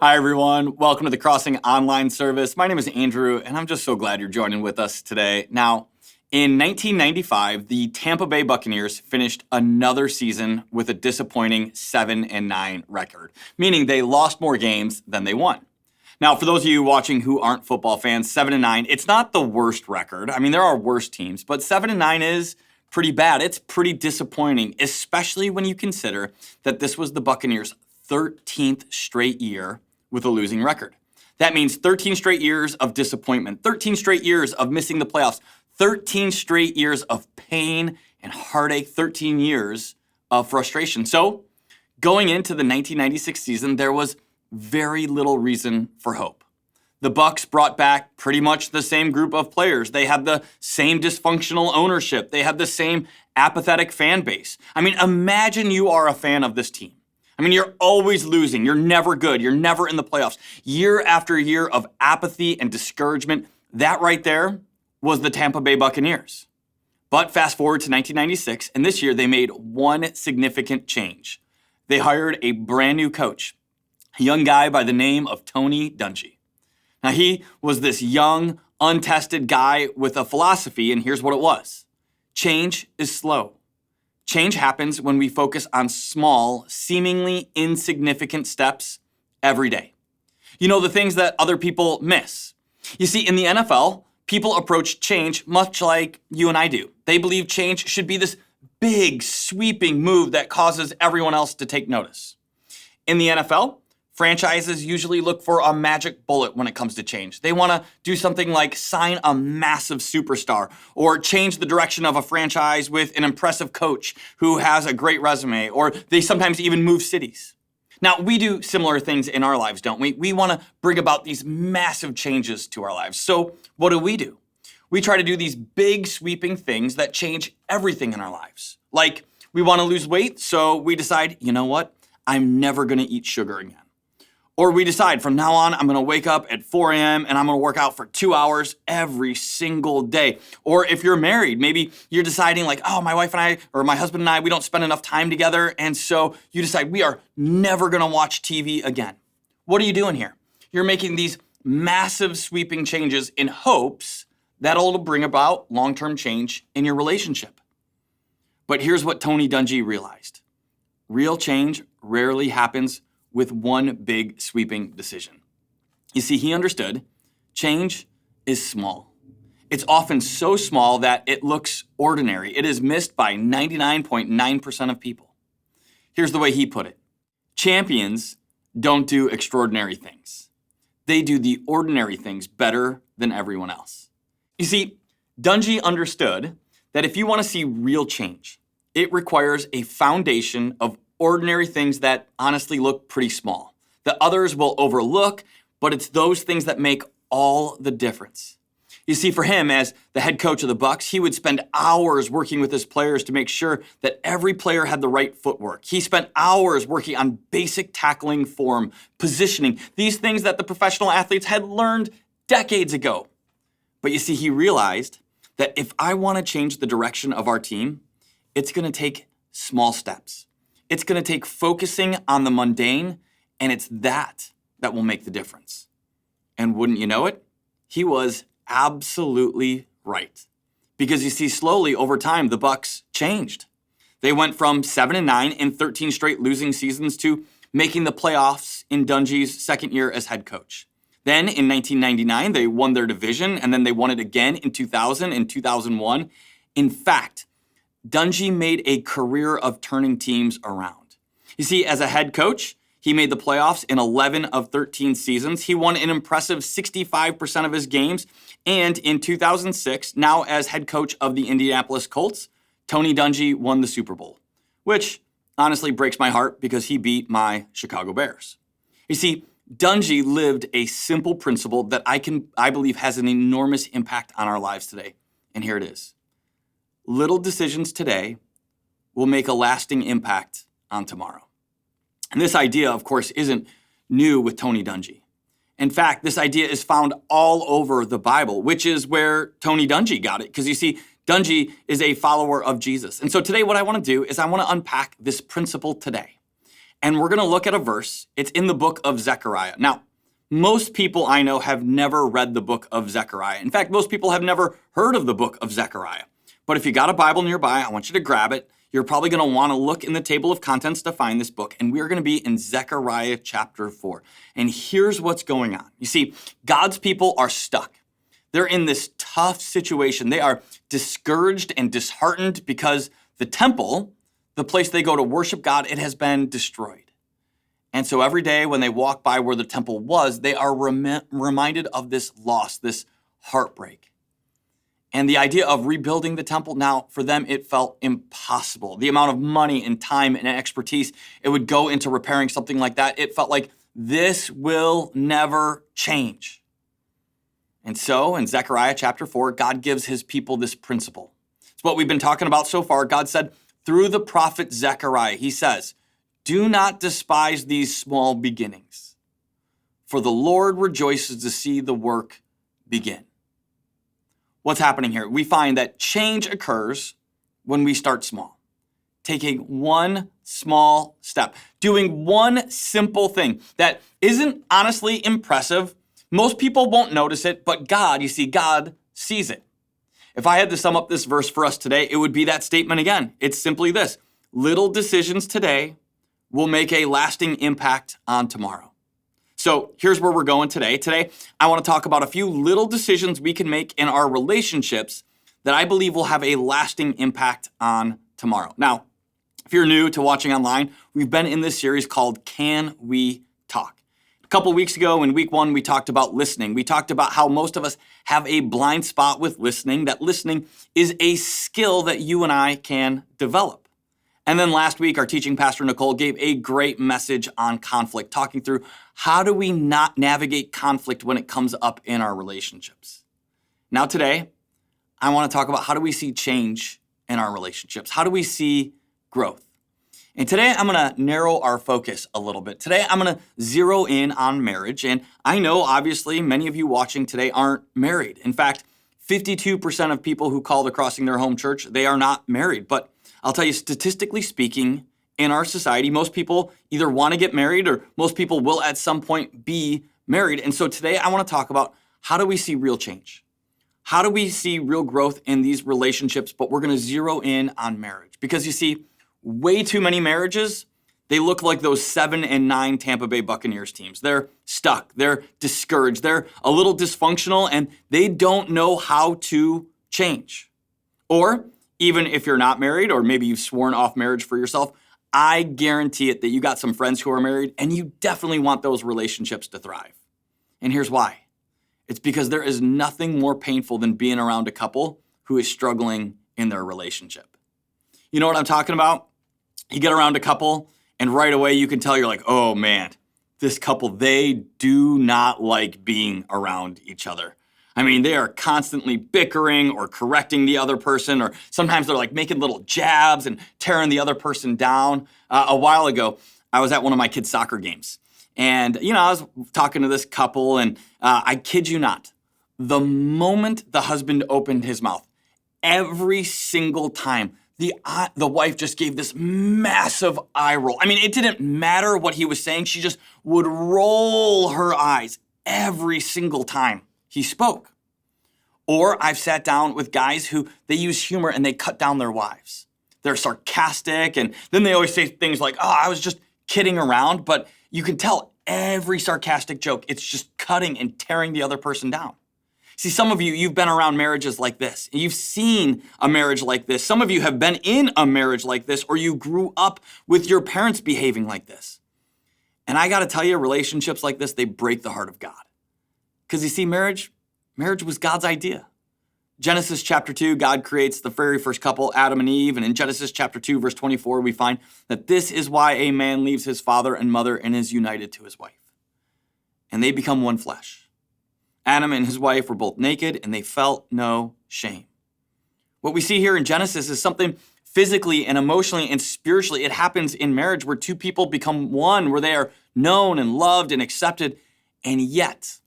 Hi, everyone. Welcome to the Crossing Online Service. My name is Andrew, and I'm just so glad you're joining with us today. Now, in 1995, the Tampa Bay Buccaneers finished another season with a disappointing 7-9 record, meaning they lost more games than they won. Now, for those of you watching who aren't football fans, 7-9, it's not the worst record. I mean, there are worse teams, but 7-9 is pretty bad. It's pretty disappointing, especially when you consider that this was the Buccaneers' 13th straight year with a losing record. That means 13 straight years of disappointment, 13 straight years of missing the playoffs, 13 straight years of pain and heartache, 13 years of frustration. So, going into the 1996 season, there was very little reason for hope. The Bucs brought back pretty much the same group of players. They had the same dysfunctional ownership. They had the same apathetic fan base. I mean, imagine you are a fan of this team. I mean, you're always losing. You're never good. You're never in the playoffs. Year after year of apathy and discouragement. That right there was the Tampa Bay Buccaneers. But fast forward to 1996, and this year they made one significant change. They hired a brand new coach, a young guy by the name of Tony Dungy. Now, he was this young, untested guy with a philosophy, and here's what it was. Change is slow. Change happens when we focus on small, seemingly insignificant steps every day. You know, the things that other people miss. You see, in the NFL, people approach change much like you and I do. They believe change should be this big, sweeping move that causes everyone else to take notice. In the NFL, franchises usually look for a magic bullet when it comes to change. They want to do something like sign a massive superstar or change the direction of a franchise with an impressive coach who has a great resume, or they sometimes even move cities. Now, we do similar things in our lives, don't we? We want to bring about these massive changes to our lives. So what do? We try to do these big sweeping things that change everything in our lives. Like we want to lose weight, so we decide, you know what? I'm never going to eat sugar again. Or we decide from now on, I'm going to wake up at 4 a.m. and I'm going to work out for 2 hours every single day. Or if you're married, maybe you're deciding like, oh, my wife and I, or my husband and I, we don't spend enough time together. And so you decide we are never going to watch TV again. What are you doing here? You're making these massive sweeping changes in hopes that'll bring about long-term change in your relationship. But here's what Tony Dungy realized. Real change rarely happens with one big sweeping decision. You see, he understood change is small. It's often so small that it looks ordinary. It is missed by 99.9% of people. Here's the way he put it. Champions don't do extraordinary things. They do the ordinary things better than everyone else. You see, Dungy understood that if you want to see real change, it requires a foundation of ordinary things that honestly look pretty small, that others will overlook, but it's those things that make all the difference. You see, for him, as the head coach of the Bucs, he would spend hours working with his players to make sure that every player had the right footwork. He spent hours working on basic tackling form, positioning, these things that the professional athletes had learned decades ago. But you see, he realized that if I want to change the direction of our team, it's going to take small steps. It's going to take focusing on the mundane, and it's that will make the difference. And wouldn't you know it? He was absolutely right. Because you see, slowly over time, the Bucs changed. They went from 7-9 in 13 straight losing seasons to making the playoffs in Dungy's second year as head coach. Then in 1999, they won their division, and then they won it again in 2000 and 2001. In fact, Dungy made a career of turning teams around. You see, as a head coach, he made the playoffs in 11 of 13 seasons. He won an impressive 65% of his games. And in 2006, now as head coach of the Indianapolis Colts, Tony Dungy won the Super Bowl, which honestly breaks my heart because he beat my Chicago Bears. You see, Dungy lived a simple principle that I believe has an enormous impact on our lives today. And here it is. Little decisions today will make a lasting impact on tomorrow. And this idea, of course, isn't new with Tony Dungy. In fact, this idea is found all over the Bible, which is where Tony Dungy got it. Because you see, Dungy is a follower of Jesus. And so today what I want to do is I want to unpack this principle today. And we're going to look at a verse. It's in the book of Zechariah. Now, most people I know have never read the book of Zechariah. In fact, most people have never heard of the book of Zechariah. But if you got a Bible nearby, I want you to grab it. You're probably going to want to look in the table of contents to find this book. And we're going to be in Zechariah chapter 4. And here's what's going on. You see, God's people are stuck. They're in this tough situation. They are discouraged and disheartened because the temple, the place they go to worship God, it has been destroyed. And so every day when they walk by where the temple was, they are reminded of this loss, this heartbreak. And the idea of rebuilding the temple, now for them, it felt impossible. The amount of money and time and expertise it would go into repairing something like that, it felt like this will never change. And so in Zechariah chapter 4, God gives his people this principle. It's what we've been talking about so far. God said through the prophet Zechariah, he says, "Do not despise these small beginnings, for the Lord rejoices to see the work begin." What's happening here? We find that change occurs when we start small, taking one small step, doing one simple thing that isn't honestly impressive. Most people won't notice it, but God, you see, God sees it. If I had to sum up this verse for us today, it would be that statement again. It's simply this: little decisions today will make a lasting impact on tomorrow. So here's where we're going today. Today, I want to talk about a few little decisions we can make in our relationships that I believe will have a lasting impact on tomorrow. Now, if you're new to watching online, we've been in this series called Can We Talk? A couple weeks ago in week 1, we talked about listening. We talked about how most of us have a blind spot with listening, that listening is a skill that you and I can develop. And then last week, our teaching pastor, Nicole, gave a great message on conflict, talking through how do we not navigate conflict when it comes up in our relationships. Now today, I want to talk about how do we see change in our relationships? How do we see growth? And today, I'm going to narrow our focus a little bit. Today, I'm going to zero in on marriage. And I know, obviously, many of you watching today aren't married. In fact, 52% of people who call the Crossing their home church, they are not married. But I'll tell you, statistically speaking, in our society, most people either want to get married or most people will at some point be married. And so today I want to talk about how do we see real change? How do we see real growth in these relationships? But we're going to zero in on marriage because you see, way too many marriages, they look like those 7 and 9 Tampa Bay Buccaneers teams. They're stuck, they're discouraged, they're a little dysfunctional, and they don't know how to change. Or even if you're not married, or maybe you've sworn off marriage for yourself, I guarantee it that you got some friends who are married and you definitely want those relationships to thrive. And here's why. It's because there is nothing more painful than being around a couple who is struggling in their relationship. You know what I'm talking about? You get around a couple and right away you can tell you're like, oh man, this couple, they do not like being around each other. I mean, they are constantly bickering or correcting the other person, or sometimes they're like making little jabs and tearing the other person down. A while ago, I was at one of my kids' soccer games. And, I was talking to this couple, and I kid you not, the moment the husband opened his mouth, every single time, the wife just gave this massive eye roll. I mean, it didn't matter what he was saying. She just would roll her eyes every single time he spoke. Or I've sat down with guys who they use humor and they cut down their wives. They're sarcastic, and then they always say things like, oh, I was just kidding around. But you can tell every sarcastic joke, it's just cutting and tearing the other person down. See, some of you, you've been around marriages like this. You've seen a marriage like this. Some of you have been in a marriage like this, or you grew up with your parents behaving like this. And I got to tell you, relationships like this, they break the heart of God. Because you see, marriage was God's idea. Genesis chapter 2, God creates the very first couple, Adam and Eve. And in Genesis chapter 2, verse 24, we find that this is why a man leaves his father and mother and is united to his wife. And they become one flesh. Adam and his wife were both naked and they felt no shame. What we see here in Genesis is something physically and emotionally and spiritually. It happens in marriage where two people become one, where they are known and loved and accepted. And yet,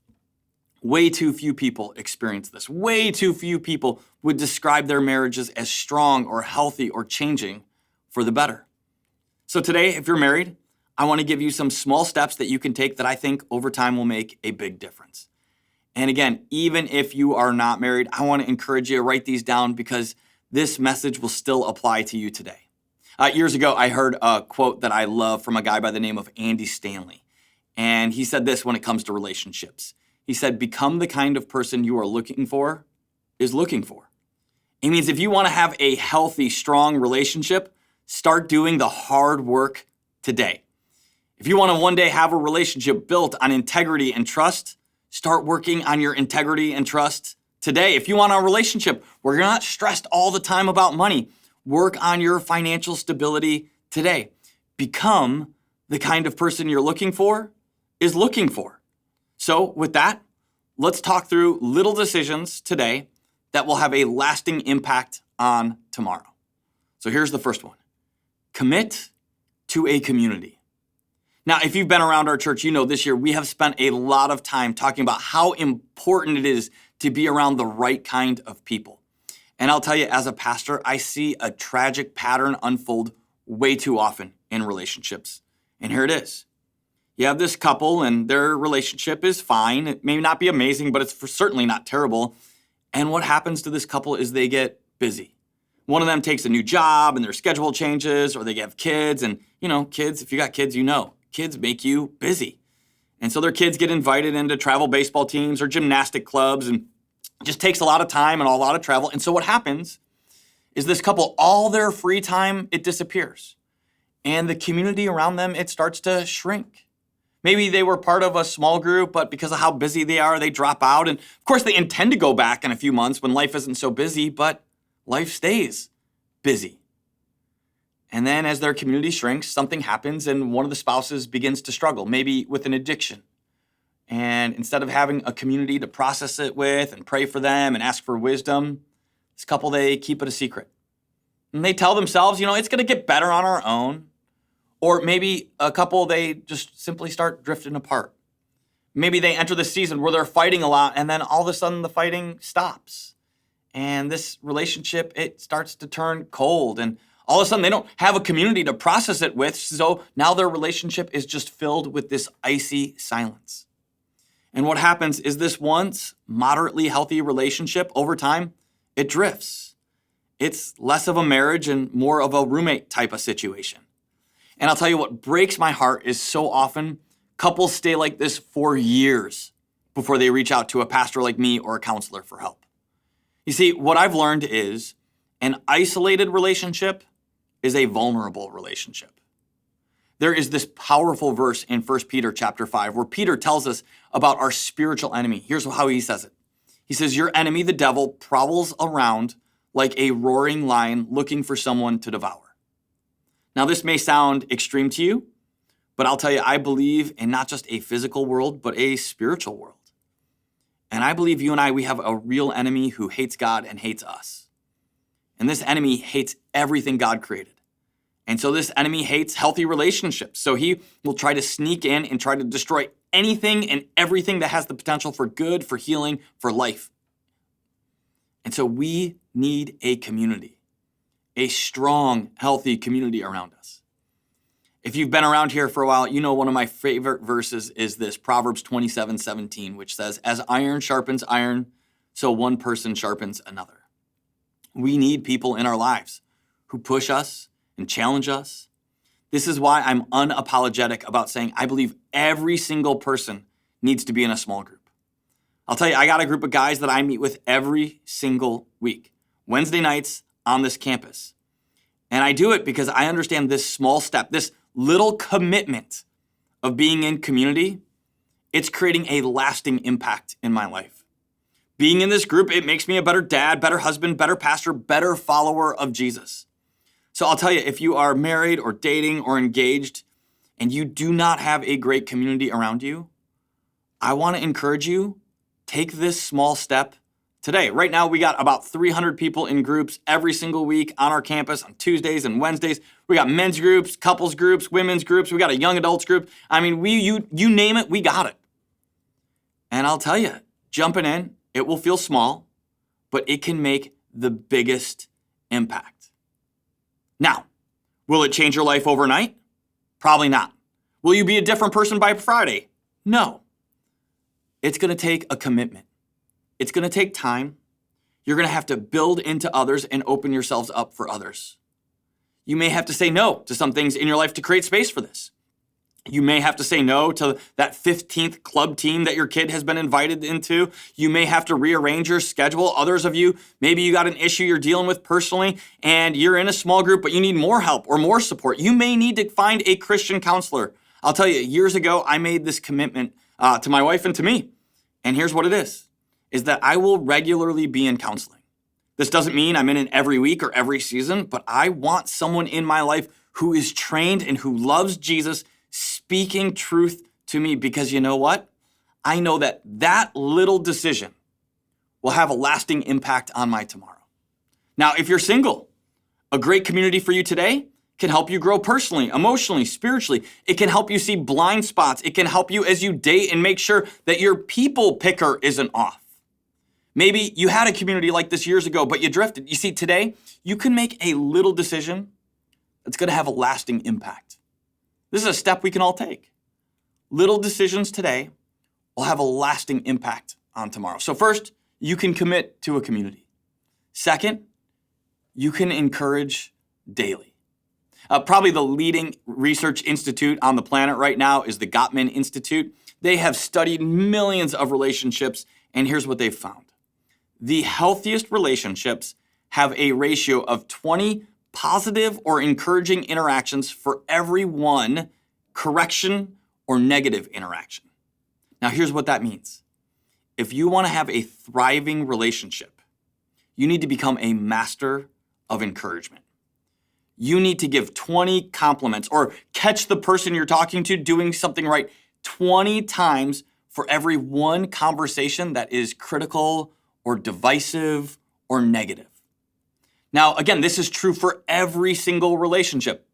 way too few people experience this. Way too few people would describe their marriages as strong or healthy or changing for the better. So today, if you're married, I want to give you some small steps that you can take that I think over time will make a big difference. And again, even if you are not married, I want to encourage you to write these down because this message will still apply to you today. Years ago, I heard a quote that I love from a guy by the name of Andy Stanley. And he said this when it comes to relationships. He said, become the kind of person you are looking for is looking for. It means if you want to have a healthy, strong relationship, start doing the hard work today. If you want to one day have a relationship built on integrity and trust, start working on your integrity and trust today. If you want a relationship where you're not stressed all the time about money, work on your financial stability today. Become the kind of person you're looking for is looking for. So with that, let's talk through little decisions today that will have a lasting impact on tomorrow. So here's the first one. Commit to a community. Now, if you've been around our church, you know this year we have spent a lot of time talking about how important it is to be around the right kind of people. And I'll tell you, as a pastor, I see a tragic pattern unfold way too often in relationships. And here it is. You have this couple and their relationship is fine. It may not be amazing, but it's certainly not terrible. And what happens to this couple is they get busy. One of them takes a new job and their schedule changes, or they have kids. And, kids, if you got kids, kids make you busy. And so their kids get invited into travel baseball teams or gymnastic clubs, and it just takes a lot of time and a lot of travel. And so what happens is this couple, all their free time, it disappears. And the community around them, it starts to shrink. Maybe they were part of a small group, but because of how busy they are, they drop out. And of course, they intend to go back in a few months when life isn't so busy, but life stays busy. And then as their community shrinks, something happens and one of the spouses begins to struggle, maybe with an addiction. And instead of having a community to process it with and pray for them and ask for wisdom, this couple, they keep it a secret. And they tell themselves, it's going to get better on our own. Or maybe a couple, they just simply start drifting apart. Maybe they enter the season where they're fighting a lot, and then all of a sudden the fighting stops. And this relationship, it starts to turn cold. And all of a sudden they don't have a community to process it with. So now their relationship is just filled with this icy silence. And what happens is this once moderately healthy relationship over time, it drifts. It's less of a marriage and more of a roommate type of situation. And I'll tell you what breaks my heart is so often couples stay like this for years before they reach out to a pastor like me or a counselor for help. You see, what I've learned is an isolated relationship is a vulnerable relationship. There is this powerful verse in 1 Peter chapter 5 where Peter tells us about our spiritual enemy. Here's how he says it. He says, your enemy, the devil, prowls around like a roaring lion looking for someone to devour. Now, this may sound extreme to you, but I'll tell you, I believe in not just a physical world, but a spiritual world. And I believe you and I, we have a real enemy who hates God and hates us. And this enemy hates everything God created. And so this enemy hates healthy relationships. So he will try to sneak in and try to destroy anything and everything that has the potential for good, for healing, for life. And so we need a community. A strong, healthy community around us. If you've been around here for a while, one of my favorite verses is this, Proverbs 27:17, which says, as iron sharpens iron, so one person sharpens another. We need people in our lives who push us and challenge us. This is why I'm unapologetic about saying I believe every single person needs to be in a small group. I'll tell you, I got a group of guys that I meet with every single week, Wednesday nights, on this campus. And I do it because I understand this small step, this little commitment of being in community, it's creating a lasting impact in my life. Being in this group, it makes me a better dad, better husband, better pastor, better follower of Jesus. So I'll tell you, if you are married or dating or engaged and you do not have a great community around you, I want to encourage you, take this small step today. Right now, we got about 300 people in groups every single week on our campus on Tuesdays and Wednesdays. We got men's groups, couples groups, women's groups. We got a young adults group. I mean, you name it, we got it. And I'll tell you, jumping in, it will feel small, but it can make the biggest impact. Now, will it change your life overnight? Probably not. Will you be a different person by Friday? No. It's going to take a commitment. It's going to take time. You're going to have to build into others and open yourselves up for others. You may have to say no to some things in your life to create space for this. You may have to say no to that 15th club team that your kid has been invited into. You may have to rearrange your schedule. Others of you, maybe you got an issue you're dealing with personally and you're in a small group, but you need more help or more support. You may need to find a Christian counselor. I'll tell you, years ago, I made this commitment to my wife and to me. And here's what it is that I will regularly be in counseling. This doesn't mean I'm in it every week or every season, but I want someone in my life who is trained and who loves Jesus speaking truth to me, because you know what? I know that little decision will have a lasting impact on my tomorrow. Now, if you're single, a great community for you today can help you grow personally, emotionally, spiritually. It can help you see blind spots. It can help you as you date and make sure that your people picker isn't off. Maybe you had a community like this years ago, but you drifted. You see, today, you can make a little decision that's going to have a lasting impact. This is a step we can all take. Little decisions today will have a lasting impact on tomorrow. So first, you can commit to a community. Second, you can encourage daily. Probably the leading research institute on the planet right now is the Gottman Institute. They have studied millions of relationships, and here's what they've found. The healthiest relationships have a ratio of 20 positive or encouraging interactions for every one correction or negative interaction. Now, here's what that means. If you want to have a thriving relationship, you need to become a master of encouragement. You need to give 20 compliments or catch the person you're talking to doing something right 20 times for every one conversation that is critical or divisive or negative. Now, again, this is true for every single relationship.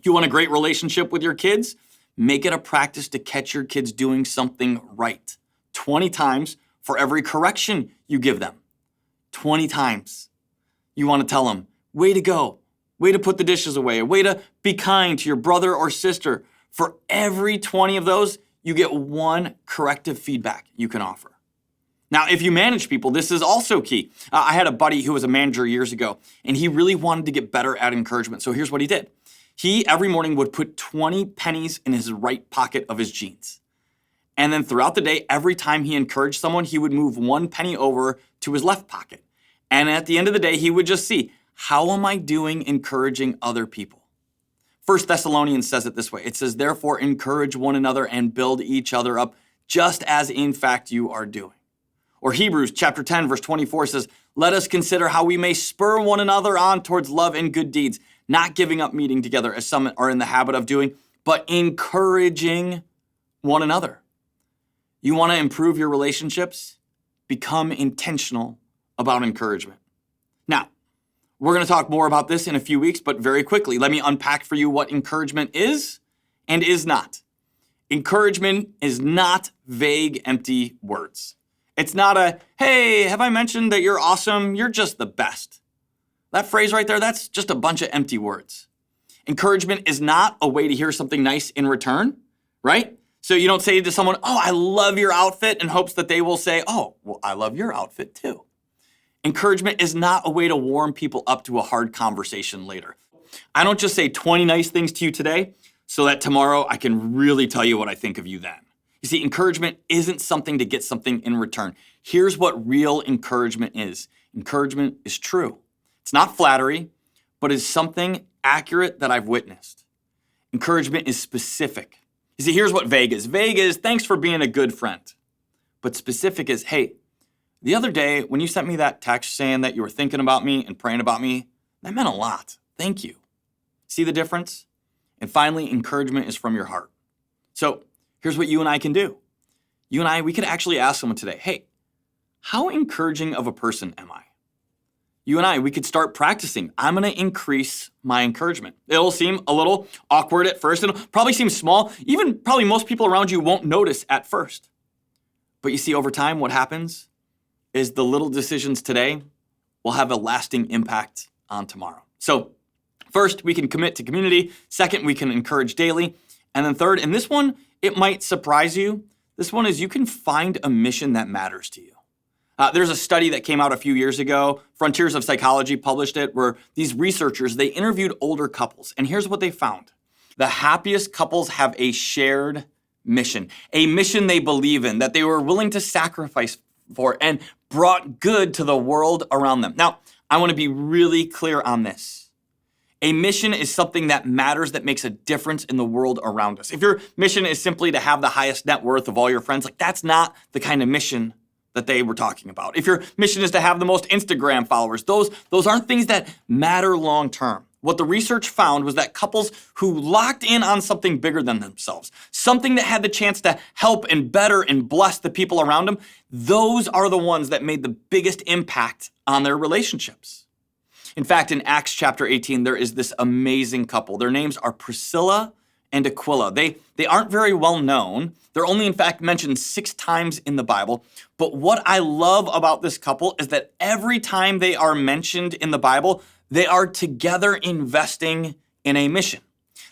You want a great relationship with your kids? Make it a practice to catch your kids doing something right 20 times for every correction you give them. 20 times. You want to tell them, way to go, way to put the dishes away, way to be kind to your brother or sister. For every 20 of those, you get one corrective feedback you can offer. Now, if you manage people, this is also key. I had a buddy who was a manager years ago, and he really wanted to get better at encouragement. So here's what he did. He, every morning, would put 20 pennies in his right pocket of his jeans. And then throughout the day, every time he encouraged someone, he would move one penny over to his left pocket. And at the end of the day, he would just see, how am I doing encouraging other people? 1 Thessalonians says it this way. It says, therefore, encourage one another and build each other up, just as in fact you are doing. Or Hebrews chapter 10, verse 24 says, let us consider how we may spur one another on towards love and good deeds, not giving up meeting together as some are in the habit of doing, but encouraging one another. You want to improve your relationships? Become intentional about encouragement. Now, we're going to talk more about this in a few weeks, but very quickly, let me unpack for you what encouragement is and is not. Encouragement is not vague, empty words. It's not a, hey, have I mentioned that you're awesome? You're just the best. That phrase right there, that's just a bunch of empty words. Encouragement is not a way to hear something nice in return, right? So you don't say to someone, oh, I love your outfit, in hopes that they will say, oh, well, I love your outfit too. Encouragement is not a way to warm people up to a hard conversation later. I don't just say 20 nice things to you today so that tomorrow I can really tell you what I think of you then. You see, encouragement isn't something to get something in return. Here's what real encouragement is. Encouragement is true. It's not flattery, but it's something accurate that I've witnessed. Encouragement is specific. You see, here's what vague is. Vague is, thanks for being a good friend. But specific is, hey, the other day when you sent me that text saying that you were thinking about me and praying about me, that meant a lot. Thank you. See the difference? And finally, encouragement is from your heart. So here's what you and I can do. You and I, we could actually ask someone today, hey, how encouraging of a person am I? You and I, we could start practicing. I'm going to increase my encouragement. It'll seem a little awkward at first. It'll probably seem small. Even probably most people around you won't notice at first. But you see, over time, what happens is the little decisions today will have a lasting impact on tomorrow. So first, we can commit to community. Second, we can encourage daily. And then third, and this one, it might surprise you. This one is you can find a mission that matters to you. There's a study that came out a few years ago. Frontiers of Psychology published it, where these researchers, they interviewed older couples. And here's what they found. The happiest couples have a shared mission, a mission they believe in, that they were willing to sacrifice for and brought good to the world around them. Now, I want to be really clear on this. A mission is something that matters, that makes a difference in the world around us. If your mission is simply to have the highest net worth of all your friends, that's not the kind of mission that they were talking about. If your mission is to have the most Instagram followers, those aren't things that matter long term. What the research found was that couples who locked in on something bigger than themselves, something that had the chance to help and better and bless the people around them, those are the ones that made the biggest impact on their relationships. In fact, in Acts chapter 18, there is this amazing couple. Their names are Priscilla and Aquila. They aren't very well known. They're only, in fact, mentioned 6 times in the Bible. But what I love about this couple is that every time they are mentioned in the Bible, they are together investing in a mission.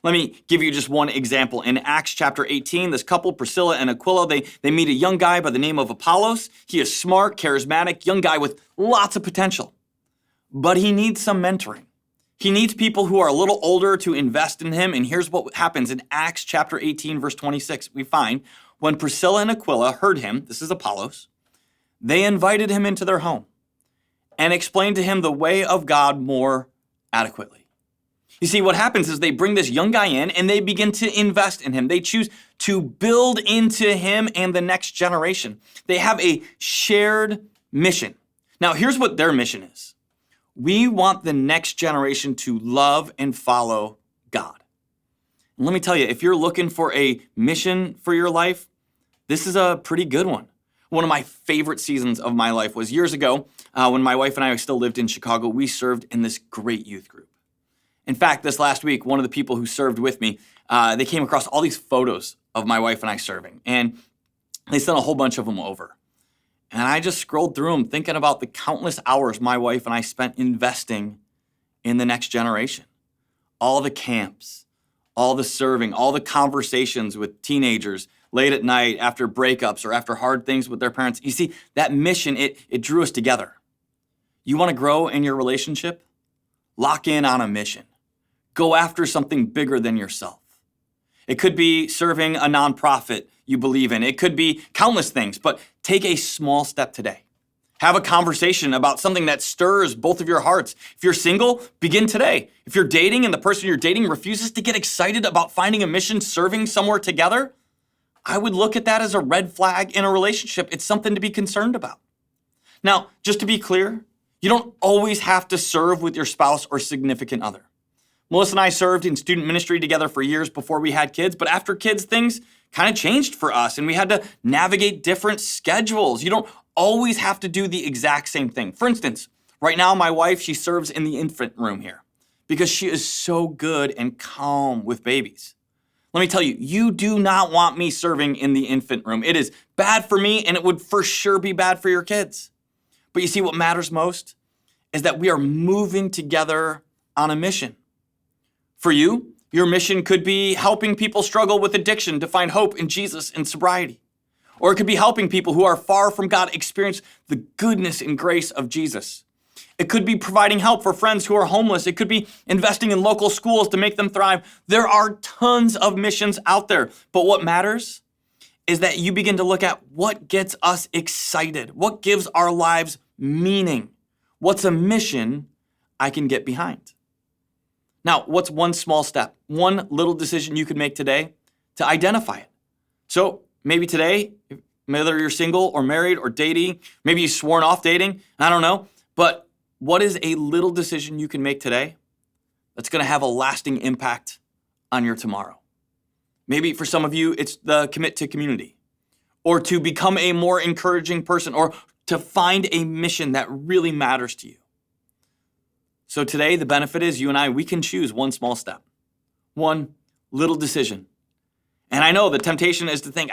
Let me give you just one example. In Acts chapter 18, this couple, Priscilla and Aquila, they meet a young guy by the name of Apollos. He is smart, charismatic, young guy with lots of potential. But he needs some mentoring. He needs people who are a little older to invest in him. And here's what happens in Acts chapter 18, verse 26. We find when Priscilla and Aquila heard him, this is Apollos, they invited him into their home and explained to him the way of God more adequately. You see, what happens is they bring this young guy in and they begin to invest in him. They choose to build into him and the next generation. They have a shared mission. Now, here's what their mission is. We want the next generation to love and follow God. And let me tell you, if you're looking for a mission for your life, this is a pretty good one. One of my favorite seasons of my life was years ago when my wife and I still lived in Chicago. We served in this great youth group. In fact, this last week, one of the people who served with me, they came across all these photos of my wife and I serving, and they sent a whole bunch of them over. And I just scrolled through them thinking about the countless hours my wife and I spent investing in the next generation. All the camps, all the serving, all the conversations with teenagers late at night after breakups or after hard things with their parents. You see, that mission, it drew us together. You want to grow in your relationship? Lock in on a mission. Go after something bigger than yourself. It could be serving a nonprofit you believe in. It could be countless things, but take a small step today. Have a conversation about something that stirs both of your hearts. If you're single, begin today. If you're dating and the person you're dating refuses to get excited about finding a mission, serving somewhere together, I would look at that as a red flag in a relationship. It's something to be concerned about. Now, just to be clear, you don't always have to serve with your spouse or significant other. Melissa and I served in student ministry together for years before we had kids, but after kids, things kind of changed for us and we had to navigate different schedules. You don't always have to do the exact same thing. For instance, right now, my wife, she serves in the infant room here because she is so good and calm with babies. Let me tell you, you do not want me serving in the infant room. It is bad for me and it would for sure be bad for your kids. But you see, what matters most is that we are moving together on a mission. For you, your mission could be helping people struggle with addiction to find hope in Jesus and sobriety. Or it could be helping people who are far from God experience the goodness and grace of Jesus. It could be providing help for friends who are homeless. It could be investing in local schools to make them thrive. There are tons of missions out there. But what matters is that you begin to look at what gets us excited, what gives our lives meaning, what's a mission I can get behind. Now, what's one small step, one little decision you could make today to identify it? So maybe today, whether you're single or married or dating, maybe you've sworn off dating, I don't know. But what is a little decision you can make today that's going to have a lasting impact on your tomorrow? Maybe for some of you, it's the commit to community or to become a more encouraging person or to find a mission that really matters to you. So today, the benefit is you and I, we can choose one small step, one little decision. And I know the temptation is to think,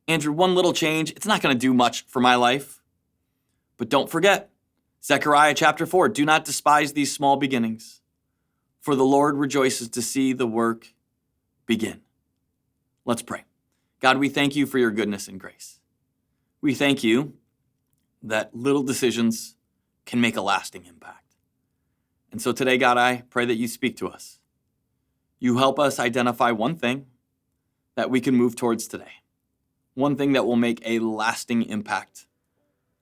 Andrew, one little change, it's not going to do much for my life. But don't forget, Zechariah chapter 4, do not despise these small beginnings, for the Lord rejoices to see the work begin. Let's pray. God, we thank you for your goodness and grace. We thank you that little decisions can make a lasting impact. And so today, God, I pray that you speak to us. You help us identify one thing that we can move towards today. One thing that will make a lasting impact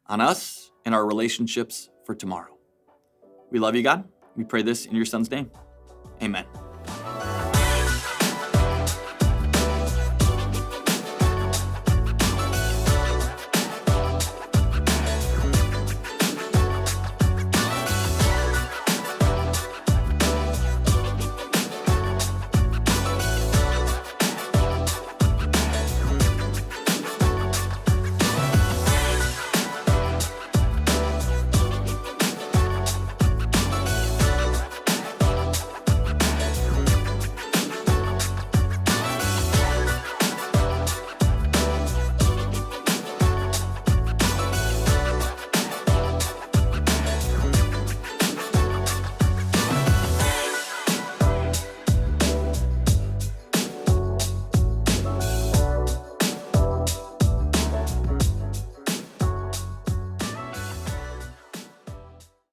on us and our relationships for tomorrow. We love you, God. We pray this in your son's name. Amen.